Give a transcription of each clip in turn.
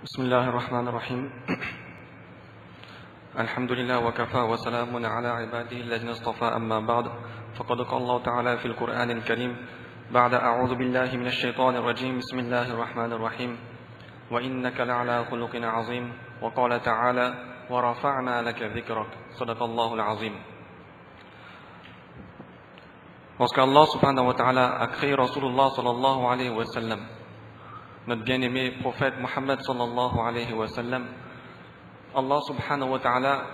بسم الله الرحمن الرحيم الحمد لله وكفى وسلام على عباده الذين اصطفى أما بعد فقد قال الله تعالى في القرآن الكريم بعد أعوذ بالله من الشيطان الرجيم بسم الله الرحمن الرحيم وإنك لعلى خلق عظيم وقال تعالى ورفعنا لك ذكرك صدق الله العظيم. Lorsqu'Allah subhanahu wa ta'ala a créé Rasulullah sallallahu alayhi wa sallam, notre bien-aimé prophète Muhammad sallallahu alayhi wa sallam, Allah subhanahu wa ta'ala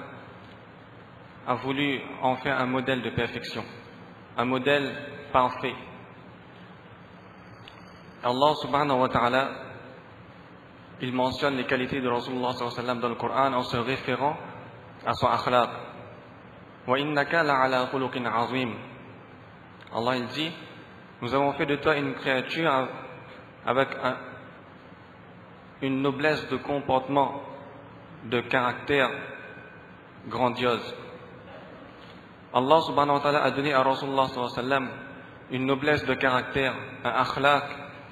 a voulu en faire un modèle de perfection, un modèle parfait. Allah subhanahu wa ta'ala, il mentionne les qualités de Rasulullah sallallahu alayhi wa sallam dans le Coran en se référant à son akhlaq. Wa innaka la'ala khuluqin azim. Allah il dit, nous avons fait de toi une créature avec une noblesse de comportement, de caractère grandiose. Allah subhanahu wa ta'ala a donné à Rasulullah sallallahu alayhi wa sallam une noblesse de caractère, un akhlaq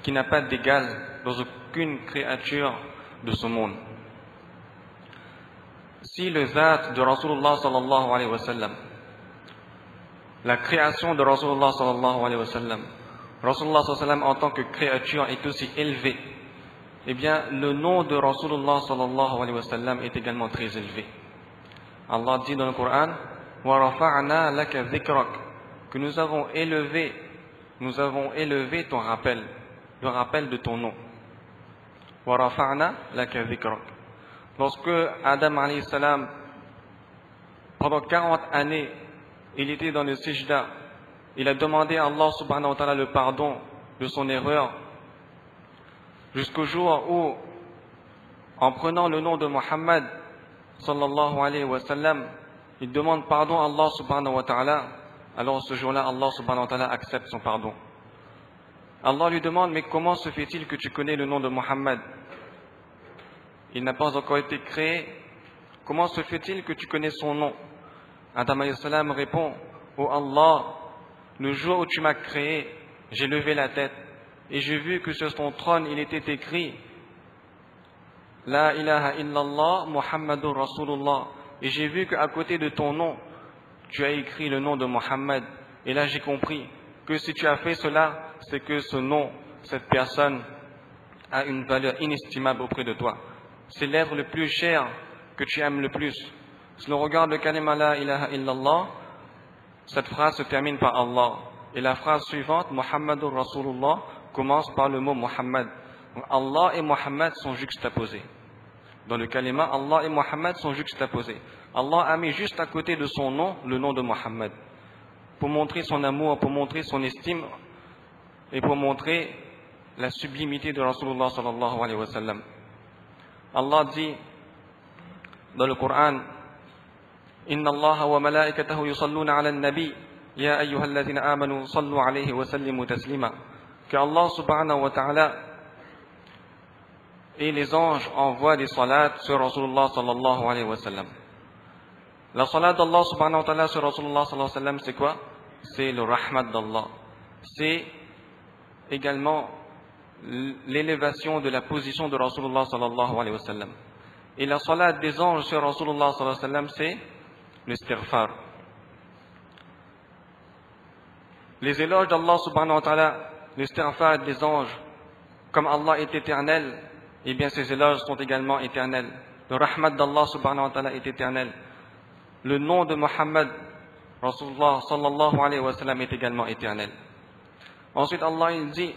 qui n'a pas d'égal dans aucune créature de ce monde. Si le zat de Rasulullah sallallahu alayhi wa sallam, la création de Rasulullah sallallahu alayhi wa sallam, Rasulullah sallallahu alayhi wa sallam en tant que créature est aussi élevé, eh bien le nom de Rasulullah sallallahu alayhi wa sallam est également très élevé. Allah dit dans le Coran wa rafa'na laka dhikrak, que nous avons élevé ton rappel, le rappel de ton nom. Wa rafa'na laka dhikrak. Lorsque Adam alayhi salam, pendant 40 années, il était dans le sijda, il a demandé à Allah subhanahu wa ta'ala le pardon de son erreur, jusqu'au jour où, en prenant le nom de Muhammad sallallahu alayhi wa sallam, il demande pardon à Allah subhanahu wa ta'ala. Alors ce jour-là, Allah subhanahu wa ta'ala accepte son pardon. Allah lui demande, mais comment se fait-il que tu connais le nom de Muhammad? Il n'a pas encore été créé. Comment se fait-il que tu connais son nom? Adam alayhi salam répond, oh Allah, le jour où tu m'as créé, j'ai levé la tête et j'ai vu que sur ton trône il était écrit La ilaha illallah Muhammadur Rasulullah, et j'ai vu qu'à côté de ton nom tu as écrit le nom de Muhammad, et là j'ai compris que si tu as fait cela, c'est que ce nom, cette personne a une valeur inestimable auprès de toi. C'est l'être le plus cher que tu aimes le plus. Si l'on regarde le kalima La ilaha illallah, cette phrase se termine par Allah. Et la phrase suivante, Muhammadur Rasulullah, commence par le mot Muhammad. Donc Allah et Muhammad sont juxtaposés. Dans le kalima, Allah et Muhammad sont juxtaposés. Allah a mis juste à côté de son nom, le nom de Muhammad, pour montrer son amour, pour montrer son estime et pour montrer la sublimité de Rasulullah sallallahu alayhi wa sallam. Allah dit dans le Coran, Inna Allah wa malaikatahu yusalluna ala nabi ya ayyuhalladhina amanu sallu alayhi wa sallimu taslima, que Allah subhanahu wa ta'ala et les anges envoient des salats sur Rasulullah sallallahu alayhi wa sallam. La salat d'Allah subhanahu wa ta'ala sur Rasulullah sallallahu alayhi wa sallam, c'est quoi? C'est le rahmat d'Allah. C'est également l'élévation de la position de Rasulullah sallallahu alayhi wa sallam. Et la salat des anges sur Rasulullah sallallahu alayhi wa sallam, c'est l'istighfar. Les éloges d'Allah subhanahu wa ta'ala, l'istighfar des anges, comme Allah est éternel, eh bien ces éloges sont également éternels. Le rahmat d'Allah subhanahu wa ta'ala est éternel. Le nom de Muhammad Rasulullah sallallahu alayhi wa sallam est également éternel. Ensuite Allah il dit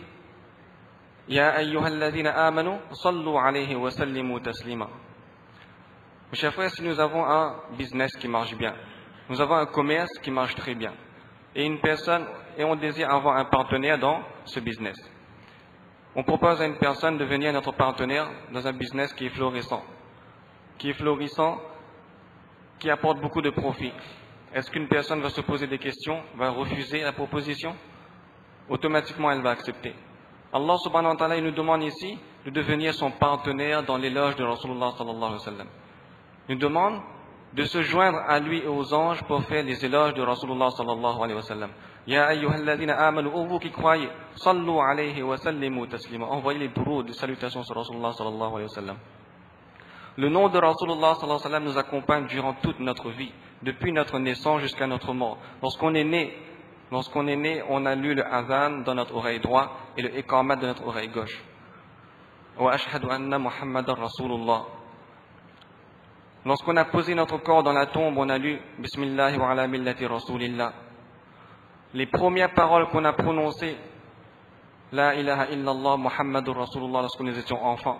Ya ayyuhalladhina amanu sallu alayhi wa sallimu taslima. Mes chers frères, si nous avons un business qui marche bien, nous avons un commerce qui marche très bien, et on désire avoir un partenaire dans ce business. On propose à une personne de venir notre partenaire dans un business qui est florissant, qui apporte beaucoup de profit. Est-ce qu'une personne va se poser des questions, va refuser la proposition? Automatiquement, elle va accepter. Allah subhanahu wa ta'ala, il nous demande ici de devenir son partenaire dans l'éloge de Rasulullah sallallahu alayhi wa sallam. Il nous demande de se joindre à lui et aux anges pour faire les éloges de Rasulullah sallallahu alayhi wa sallam. Ya ayyuhalladhina amanu, ô vous qui croyez, sallu alayhi wa sallimu taslima. Envoyez les duroud, les salutations sur Rasulullah sallallahu alayhi wa sallam. Le nom de Rasulullah sallallahu alayhi wa sallam nous accompagne durant toute notre vie, depuis notre naissance jusqu'à notre mort. Lorsqu'on est né, on a lu le adhan dans notre oreille droite et le iqamat de notre oreille gauche. Wa ashhadu anna Muhammadan Rasulullah. Lorsqu'on a posé notre corps dans la tombe, on a lu Bismillah wa ala millati Rasulillah. Les premières paroles qu'on a prononcées, La ilaha illallah Muhammadur Rasulullah, lorsque nous étions enfants.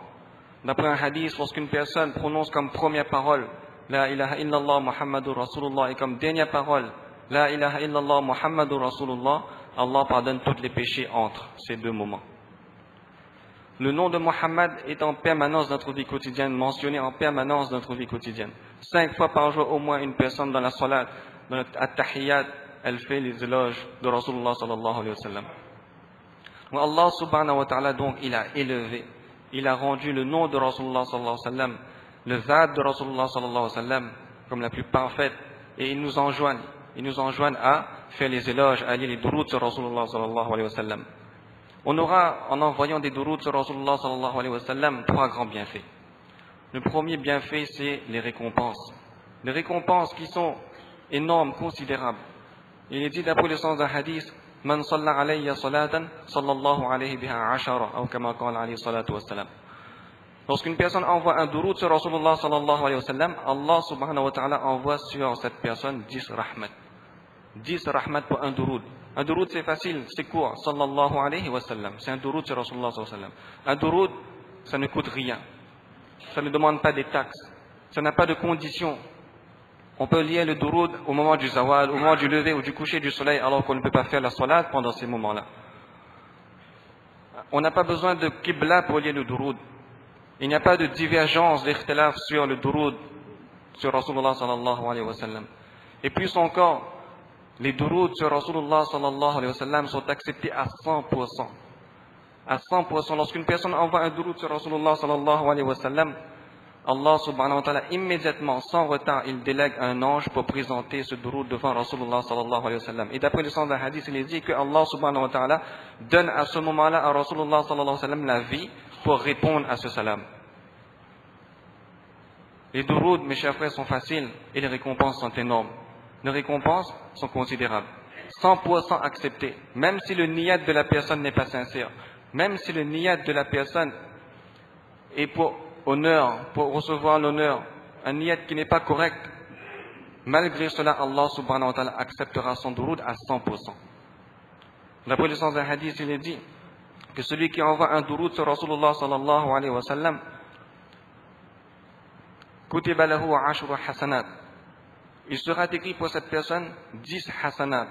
D'après un hadith, lorsqu'une personne prononce comme première parole La ilaha illallah Muhammadur Rasulullah et comme dernière parole La ilaha illallah Muhammadur Rasulullah, Allah pardonne tous les péchés entre ces deux moments. Le nom de Muhammad est en permanence dans notre vie quotidienne, mentionné en permanence dans notre vie quotidienne. 5 fois par jour, au moins, une personne dans la salat, dans le at-tahiyyat, elle fait les éloges de Rasulullah sallallahu alayhi wa sallam. Allah subhanahu wa ta'ala, donc, il a élevé, il a rendu le nom de Rasulullah sallallahu alayhi wa sallam, le zad de Rasulullah sallallahu alayhi wa sallam, comme la plus parfaite, et il nous enjoigne à faire les éloges, à lire les duroud sur Rasulullah sallallahu alayhi wa sallam. On aura, en envoyant des duroud sur Rasulullah sallallahu alayhi wa sallam, 3 grands bienfaits. Le premier bienfait, c'est les récompenses. Les récompenses qui sont énormes, considérables. Il est dit d'après le sens d'un hadith, Man salla alayya salatan, sallallahu alayhi biha ashara, ou kama qala alayhi salatu wa salam. Lorsqu'une personne envoie un duroud sur Rasulullah sallallahu alayhi wa sallam, Allah subhanahu wa ta'ala envoie sur cette personne 10 rahmat. 10 rahmat pour un duroud. Un duroud c'est facile, c'est court, sallallahu alayhi wa sallam. C'est un duroud sur Rasulullah sallallahu alayhi wa sallam. Un duroud, ça ne coûte rien. Ça ne demande pas des taxes. Ça n'a pas de conditions. On peut lire le duroud au moment du zawal, au moment du lever ou du coucher du soleil, alors qu'on ne peut pas faire la salat pendant ces moments-là. On n'a pas besoin de qibla pour lire le duroud. Il n'y a pas de divergence, d'ikhtilaf sur le duroud, sur Rasulullah sallallahu alayhi wa sallam. Et plus encore, les duroud sur Rasulullah sallallahu alayhi wa sallam sont acceptés à 100%. À 100%. Lorsqu'une personne envoie un duroud sur Rasulullah sallallahu alayhi wa sallam, Allah subhanahu wa ta'ala, immédiatement, sans retard, il délègue un ange pour présenter ce duroud devant Rasulullah sallallahu alayhi wa sallam. Et d'après le sens d'un hadith, il est dit que Allah subhanahu wa ta'ala donne à ce moment-là à Rasulullah sallallahu alayhi wa sallam la vie pour répondre à ce salam. Les duroud, mes chers frères, sont faciles et les récompenses sont énormes. Les récompenses sont considérables. 100% acceptées. Même si le niyat de la personne n'est pas sincère. Même si le niyat de la personne est pour honneur, pour recevoir l'honneur, un niyat qui n'est pas correct, malgré cela, Allah subhanahu wa ta'ala acceptera son duroud à 100%. D'après le sens d'un hadith, il est dit que celui qui envoie un duroud sur Rasulullah sallallahu alayhi wa sallam, kutiba lahu ashru hasanat. Il sera écrit pour cette personne 10 hasanat,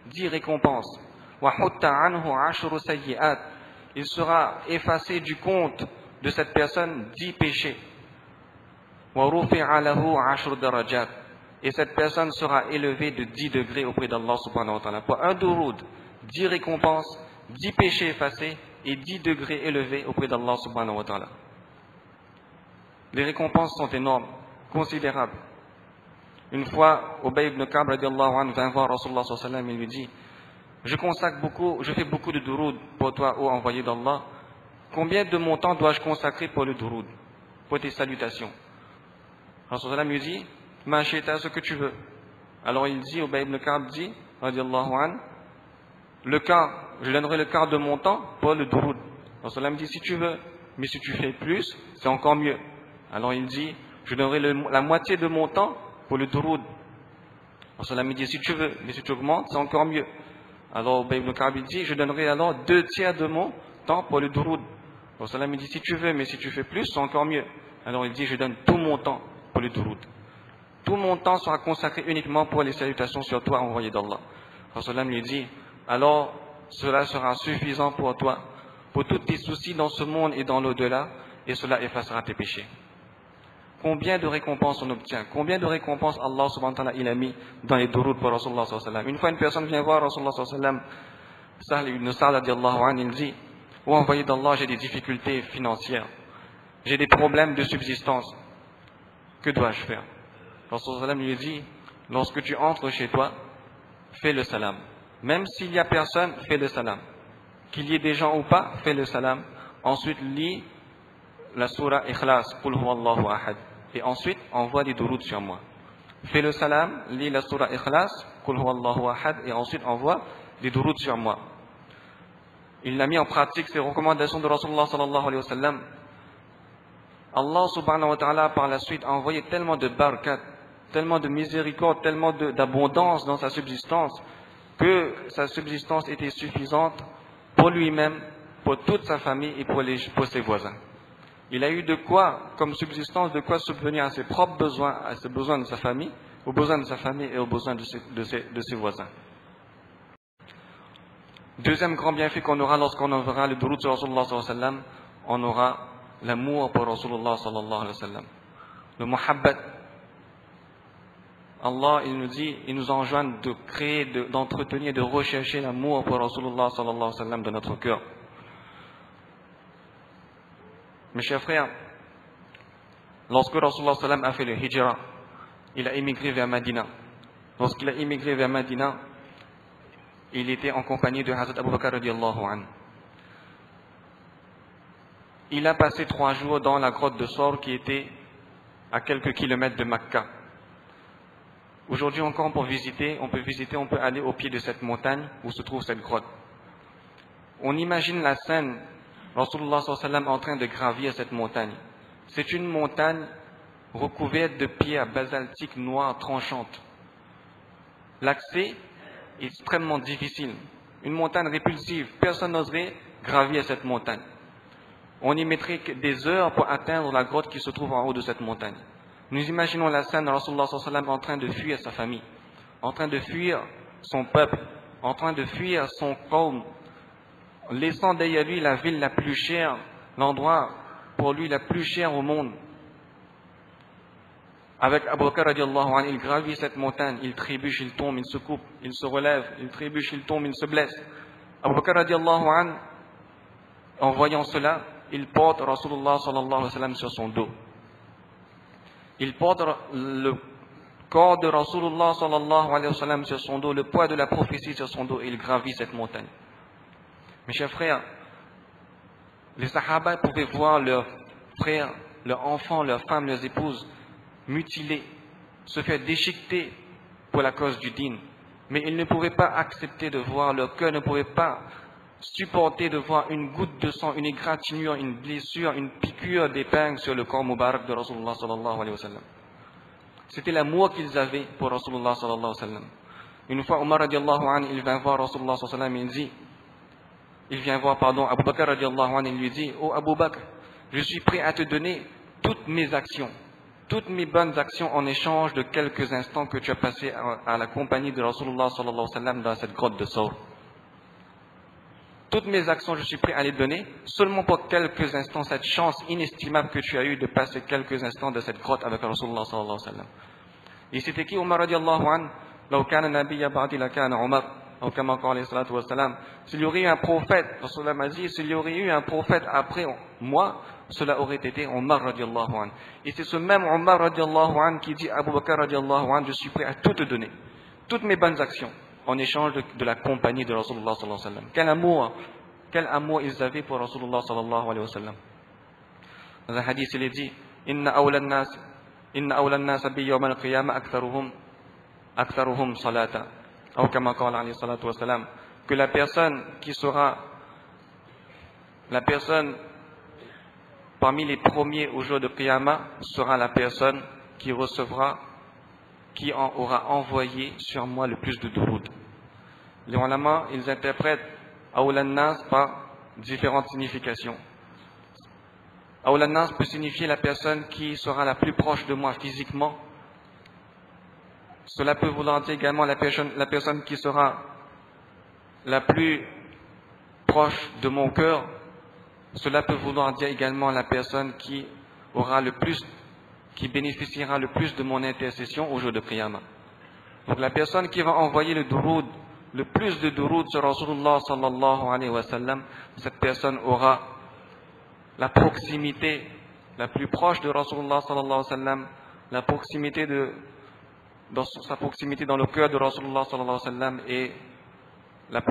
10 récompenses. Wa hutta anhu ashru sayyi'at. Il sera effacé du compte de cette personne 10 péchés. Wa rufi'a lahu ashru darajat. Et cette personne sera élevée de 10 degrés auprès d'Allah subhanahu wa ta'ala. Pour un duroud, 10 récompenses, 10 péchés effacés et 10 degrés élevés auprès d'Allah subhanahu wa ta'ala. Les récompenses sont énormes, considérables. Une fois, Ubay ibn Ka'b radiallahu anhu vint voir Rasulullah sallallahu alayhi wa sallam et lui dit, je fais beaucoup de duroud pour toi, ô envoyé d'Allah. Combien de mon temps dois-je consacrer pour le duroud, pour tes salutations? Rasulullah lui dit, ma shaita, ce que tu veux. Alors il dit, Ubay ibn Ka'b dit, radiallahu anhu, je donnerai le quart de mon temps pour le duroud. Rasulullah me dit, si tu veux, mais si tu fais plus, c'est encore mieux. Alors il dit, je donnerai la moitié de mon temps pour le duroud. Rasulullah me dit, si tu veux, mais si tu augmentes, c'est encore mieux. Alors Ubay ibn Ka'b dit, je donnerai alors 2 tiers de mon temps pour le duroud. Rasulullah me dit, si tu veux, mais si tu fais plus, c'est encore mieux. Alors il dit, je donne tout mon temps pour le duroud. Tout mon temps sera consacré uniquement pour les salutations sur toi, envoyé d'Allah. Rasulullah lui dit, alors cela sera suffisant pour toi, pour tous tes soucis dans ce monde et dans l'au-delà, et cela effacera tes péchés. Combien de récompenses on obtient? Combien de récompenses Allah subhanahu wa ta'ala il a mis dans les duroud pour Rasulullah sallallahu alayhi wa sallam? Une fois une personne vient voir Rasulullah sallallahu alayhi wa sallam, Sahl ibn Sa'd radiallahu anhu, il dit, ô envoyé d'Allah, j'ai des difficultés financières, j'ai des problèmes de subsistance, que dois-je faire? Rasulullah sallallahu alayhi wa sallam lui dit, lorsque tu entres chez toi, fais le salam. Même s'il n'y a personne, fais le salam. Qu'il y ait des gens ou pas, fais le salam. Ensuite, lis la surah Ikhlas, Qul huwallahu ahad. Et ensuite, envoie des duroud sur moi. Fais le salam, lis la surah Ikhlas, Qul huwallahu ahad, et ensuite envoie des duroud sur moi. Il a mis en pratique ces recommandations de Rasulullah sallallahu alayhi wa sallam. Allah subhanahu wa ta'ala par la suite a envoyé tellement de barakat, tellement de miséricorde, tellement d'abondance dans sa subsistance, que sa subsistance était suffisante pour lui-même, pour toute sa famille et pour ses voisins. Il a eu de quoi, comme subsistance, de quoi subvenir à ses propres besoins, à ses besoins de sa famille, aux besoins de sa famille et aux besoins de ses voisins. Deuxième grand bienfait qu'on aura lorsqu'on enverra le duroud sur Rasulullah sallallahu alayhi wa sallam, on aura l'amour pour Rasulullah sallallahu alayhi wa sallam. Le muhabbat. Allah, il nous dit, il nous enjoint de créer, d'entretenir, de rechercher l'amour pour Rasulullah sallallahu alayhi wa sallam de notre cœur. Mes chers frères, lorsque Rasulullah sallallahu alayhi wa sallam a fait le hijra, il a émigré vers Medina. Lorsqu'il a émigré vers Medina, il était en compagnie de Hazrat Abu Bakr radiallahu anhu. Il a passé 3 jours dans la grotte de Sor qui était à quelques kilomètres de Mecca. Aujourd'hui encore, on peut aller au pied de cette montagne où se trouve cette grotte. On imagine la scène, Rasulullah sallallahu alayhi wa sallam en train de gravir cette montagne. C'est une montagne recouverte de pierres basaltiques noires tranchantes. L'accès est extrêmement difficile. Une montagne répulsive. Personne n'oserait gravir cette montagne. On y mettrait des heures pour atteindre la grotte qui se trouve en haut de cette montagne. Nous imaginons la scène de Rasulullah sallallahu alayhi wa sallam en train de fuir sa famille, en train de fuir son peuple, en train de fuir son qawm, laissant derrière lui la ville la plus chère, l'endroit pour lui la plus cher au monde. Avec Abu Bakr radiallahu anhu, il gravit cette montagne, il trébuche, il tombe, il se coupe, il se relève, il trébuche, il tombe, il se blesse. Abu Bakr radiallahu anhu, en voyant cela, il porte Rasulullah sallallahu alayhi wa sallam sur son dos. Il porte le corps de Rasulullah sallallahu alayhi wa sallam sur son dos, le poids de la prophétie sur son dos, et il gravit cette montagne. Mes chers frères, les Sahaba pouvaient voir leurs frères, leurs enfants, leurs femmes, leurs épouses mutilés, se faire déchiqueter pour la cause du dîn. Mais ils ne pouvaient pas accepter de voir, leur cœur ne pouvait pas supporter de voir une goutte de sang, une égratignure, une blessure, une piqûre d'épingle sur le corps mubarak de Rasulullah sallallahu alayhi wa sallam. C'était l'amour qu'ils avaient pour Rasulullah sallallahu alayhi wa sallam. Une fois, Omar radiallahu anhu, il vient voir Rasulullah sallallahu alayhi wa sallam, il vient voir, Abu Bakr radiallahu anhu, il lui dit, oh Abu Bakr, je suis prêt à te donner toutes mes actions, toutes mes bonnes actions en échange de quelques instants que tu as passés à la compagnie de Rasulullah sallallahu alayhi wa sallam dans cette grotte de Sawr. Toutes mes actions, je suis prêt à les donner seulement pour quelques instants, cette chance inestimable que tu as eue de passer quelques instants de cette grotte avec Rasulullah sallallahu alayhi wa sallam. Et c'était qui Omar radiallahu anhu? Law kana nabiyya ba'di la kana Omar, ou kama qala alayhi salatu wa salam. S'il y aurait eu un prophète, Rasulullah m'a dit, s'il y aurait eu un prophète après moi, cela aurait été Omar radiallahu anhu. Et c'est ce même Omar radiallahu anhu qui dit à Abu Bakr radiallahu anhu, je suis prêt à tout te donner, toutes mes bonnes actions, en échange de la compagnie de Rasulullah sallallahu alayhi wa sallam. Quel amour ils avaient pour Rasulullah sallallahu alayhi wa sallam. Dans un hadith, il est dit, Inna awla an-nas bi yawm al-qiyamah aktharuhum salata. Ou kama qala alayhi salatu wa salam. Que la personne parmi les premiers au jour de Qiyamah sera la personne qui aura envoyé sur moi le plus de duroud. Les ulama, ils interprètent Awla an-nas par différentes significations. Awla an-nas peut signifier la personne qui sera la plus proche de moi physiquement. Cela peut vouloir dire également la personne qui sera la plus proche de mon cœur. Cela peut vouloir dire également la personne qui bénéficiera le plus de mon intercession au jour de Qiyamah. Donc la personne qui va envoyer le plus de duroud sur Rasulullah sallallahu alayhi wa sallam, cette personne aura la proximité la plus proche de Rasulullah sallallahu alayhi wa sallam, sa proximité dans le cœur de Rasulullah sallallahu alayhi wa sallam et le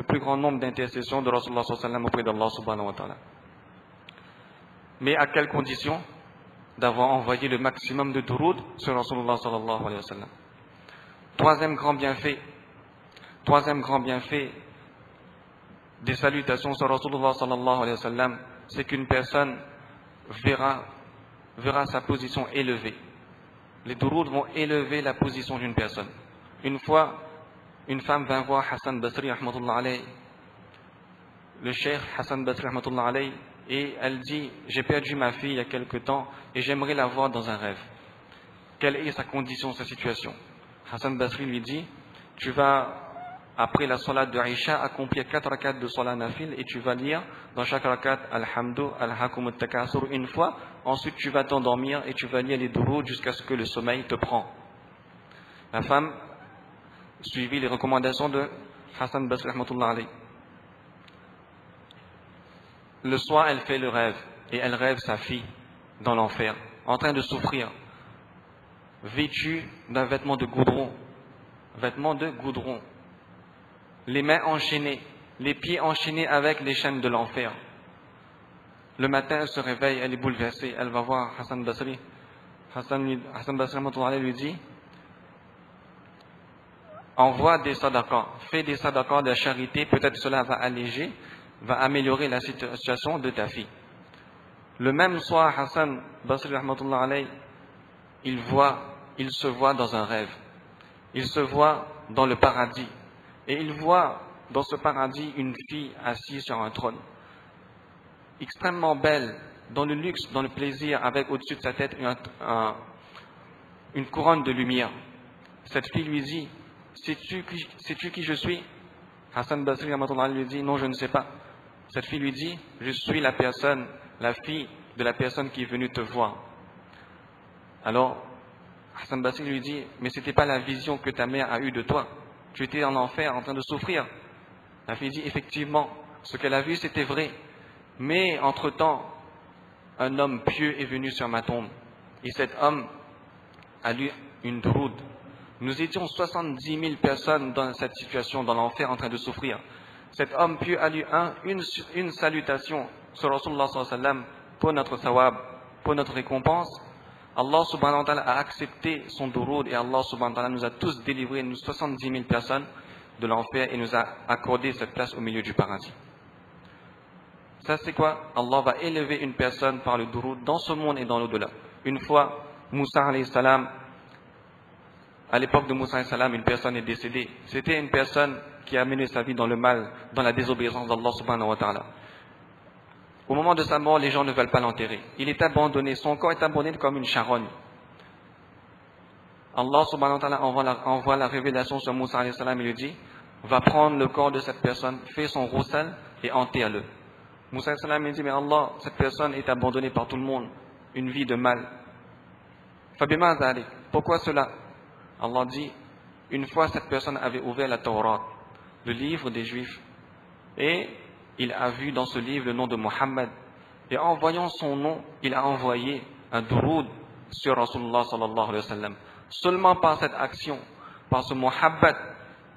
plus grand nombre d'intercessions de Rasulullah sallallahu alayhi wa sallam auprès d'Allah subhanahu wa ta'ala. Mais à quelle condition? D'avoir envoyé le maximum de duroud sur Rasulullah sallallahu alayhi wa sallam. Troisième grand bienfait des salutations sur Rasulullah sallallahu alayhi wa sallam, c'est qu'une personne verra sa position élevée. Les duroud vont élever la position d'une personne. Une fois, une femme vint voir Hassan Basri rahmatullah alayhi, le cheikh Hassan Basri rahmatullah alayhi, et elle dit: j'ai perdu ma fille il y a quelque temps et j'aimerais la voir dans un rêve. Quelle est sa condition, sa situation? Hassan Basri lui dit: tu vas, après la salat de Aïcha, accomplir 4 rakats de salat nafil et tu vas lire dans chaque rakat Alhamdu, Al-Hakum al-Takasur une fois. Ensuite, tu vas t'endormir et tu vas lire les duroud jusqu'à ce que le sommeil te prend. La femme suivit les recommandations de Hassan Basri rahmatullah alayhi. Le soir, elle fait le rêve et elle rêve sa fille dans l'enfer, en train de souffrir, vêtue d'un vêtement de goudron, les mains enchaînées, les pieds enchaînés avec les chaînes de l'enfer. Le matin, elle se réveille, elle est bouleversée, elle va voir Hassan Basri. Hassan Basri lui dit: envoie des sadaqas, fais des sadaqas de charité, peut-être cela va améliorer la situation de ta fille. Le même soir, Hassan Basri rahmatullah alayhi, il se voit dans un rêve. Il se voit dans le paradis. Et il voit dans ce paradis une fille assise sur un trône, extrêmement belle, dans le luxe, dans le plaisir, avec au-dessus de sa tête une couronne de lumière. Cette fille lui dit: sais-tu qui je suis? Hassan Basri rahmatullah lui dit: non, je ne sais pas. Cette fille lui dit: je suis la fille de la personne qui est venue te voir. Alors, Hassan Basri lui dit: mais ce n'était pas la vision que ta mère a eue de toi. Tu étais en enfer en train de souffrir. La fille dit: effectivement, ce qu'elle a vu c'était vrai. Mais entre-temps, un homme pieux est venu sur ma tombe. Et cet homme a lu une duroud. Nous étions 70 000 personnes dans cette situation, dans l'enfer, en train de souffrir. Cet homme pieux a lu une salutation sur Rasulullah sallallahu alayhi wa sallam pour notre sawab, pour notre récompense. Allah subhanahu wa ta'ala a accepté son duroud et Allah subhanahu wa ta'ala nous a tous délivrés, nous 70 000 personnes, de l'enfer et nous a accordé cette place au milieu du paradis. Ça c'est quoi? Allah va élever une personne par le duroud dans ce monde et dans l'au-delà. Une fois, Moussa alayhi salam, à l'époque de Moussa alayhi salam, une personne est décédée. C'était une personne qui a mené sa vie dans le mal, dans la désobéissance d'Allah subhanahu wa ta'ala. Au moment de sa mort, les gens ne veulent pas l'enterrer. Il est abandonné, son corps est abandonné comme une charogne. Allah subhanahu wa ta'ala envoie la révélation sur Moussa alayhi salam et lui dit: va prendre le corps de cette personne, fais son roussel et enterre-le. Moussa alayhi salam lui dit: mais Allah, cette personne est abandonnée par tout le monde, une vie de mal. Fabima dhalik, pourquoi cela? Allah dit: une fois cette personne avait ouvert la Torah, le livre des Juifs, et il a vu dans ce livre le nom de Mohammed. Et en voyant son nom, il a envoyé un duroud sur Rasulullah sallallahu alayhi wa sallam. Seulement par cette action, par ce muhabbat,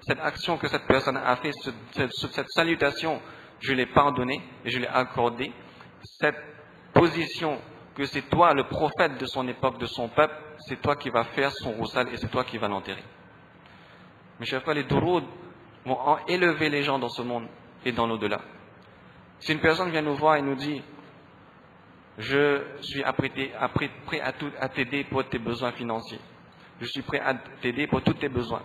cette action que cette personne a fait, cette salutation, je l'ai pardonné et je l'ai accordé. Cette position que c'est toi le prophète de son époque, de son peuple, c'est toi qui vas faire son roussal et c'est toi qui vas l'enterrer. Mes chers frères, les duroud vont élever les gens dans ce monde et dans l'au-delà. Si une personne vient nous voir et nous dit: je suis prêt à t'aider pour tes besoins financiers, je suis prêt à t'aider pour tous tes besoins,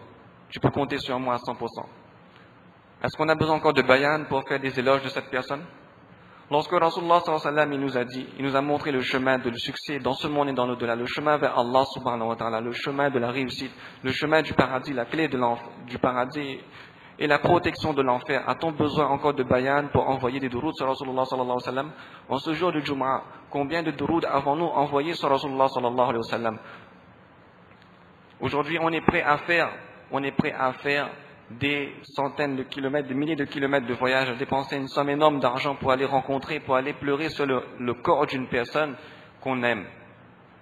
tu peux compter sur moi à 100%. Est-ce qu'on a besoin encore de bayan pour faire des éloges de cette personne? Lorsque Rasulullah sallallahu alayhi wa sallam, il nous a dit, il nous a montré le chemin de le succès dans ce monde et dans l'au-delà, le chemin vers Allah subhanahu wa ta'ala, le chemin de la réussite, le chemin du paradis, la clé du paradis et la protection de l'enfer. A-t-on besoin encore de bayan pour envoyer des duroud sur Rasulullah sallallahu alayhi wa sallam? En ce jour de Jumu'ah, combien de duroud avons-nous envoyé sur Rasulullah sallallahu alayhi wa sallam? Aujourd'hui, on est prêt à faire des centaines de kilomètres, des milliers de kilomètres de voyage, à dépenser une somme énorme d'argent pour aller rencontrer, pour aller pleurer sur le corps d'une personne qu'on aime.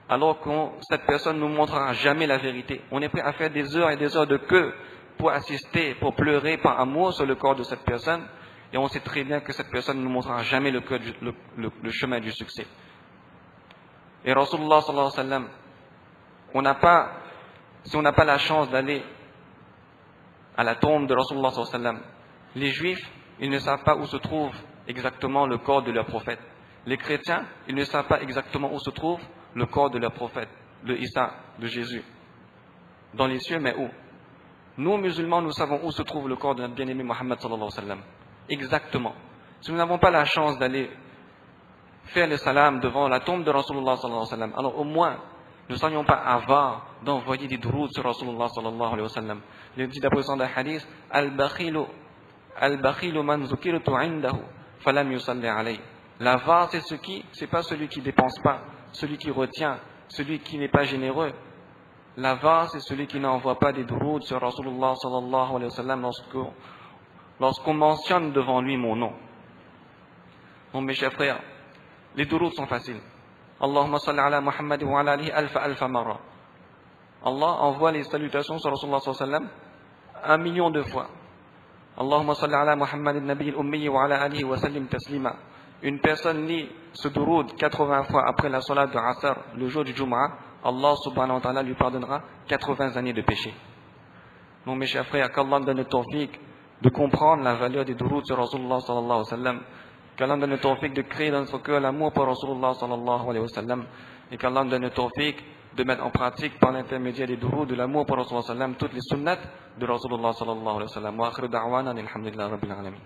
Alors que cette personne ne nous montrera jamais la vérité. On est prêt à faire des heures et des heures de queue pour assister, pour pleurer par amour sur le corps de cette personne. Et on sait très bien que cette personne ne nous montrera jamais le chemin du succès. Et Rasulullah sallallahu alayhi wa sallam, si on n'a pas la chance d'aller à la tombe de Rasulullah sallallahu alayhi wa sallam, les juifs, ils ne savent pas où se trouve exactement le corps de leur prophète. Les chrétiens, ils ne savent pas exactement où se trouve le corps de leur prophète, de Isa, de Jésus. Dans les cieux, mais où? Nous, musulmans, nous savons où se trouve le corps de notre bien-aimé Mohammed sallallahu alayhi wa sallam. Exactement. Si nous n'avons pas la chance d'aller faire le salam devant la tombe de Rasulullah sallallahu alayhi wa sallam, alors au moins, ne soyons pas avares d'envoyer des duroud sur Rasulullah sallallahu alayhi wa sallam. Il dit d'après le hadith, Al-Bakhilu man zukirtu indahu, falam yusalli alayhi. L'avare, c'est pas celui qui dépense pas, celui qui retient, celui qui n'est pas généreux. L'avare, c'est celui qui n'envoie pas des duroud sur Rasulullah sallallahu alayhi wa sallam lorsqu'on mentionne devant lui mon nom. Bon, mes chers frères, les duroud sont faciles. Allahumma salli ala Muhammad wa ala alihi alfa marra. Allah envoie les salutations sur Rasulullah sallallahu alayhi wa sallam 1 million de fois. Allahumma salli ala Muhammad al-Nabi al-Ummi wa ala alihi wa sallim taslima. Une personne lit ce duroud 80 fois après la salat de Asr, le jour du Jumu'ah, Allah subhanahu wa ta'ala lui pardonnera 80 années de péché. Donc mes chers frères, qu'Allah donne le tawfiq de comprendre la valeur des duroud sur Rasulullah sallallahu alayhi wa sallam, qu'Allah donne le tawfiq de créer dans notre cœur l'amour pour Rasulullah sallallahu alayhi wa sallam, et qu'Allah donne le tawfiq de mettre en pratique par l'intermédiaire des duroud de l'amour pour Rasulullah sallallahu alayhi wa sallam toutes les sunnats de Rasulullah sallallahu alayhi wa sallam. Wa akhiru da'wana alhamdulillah rabbil alamin.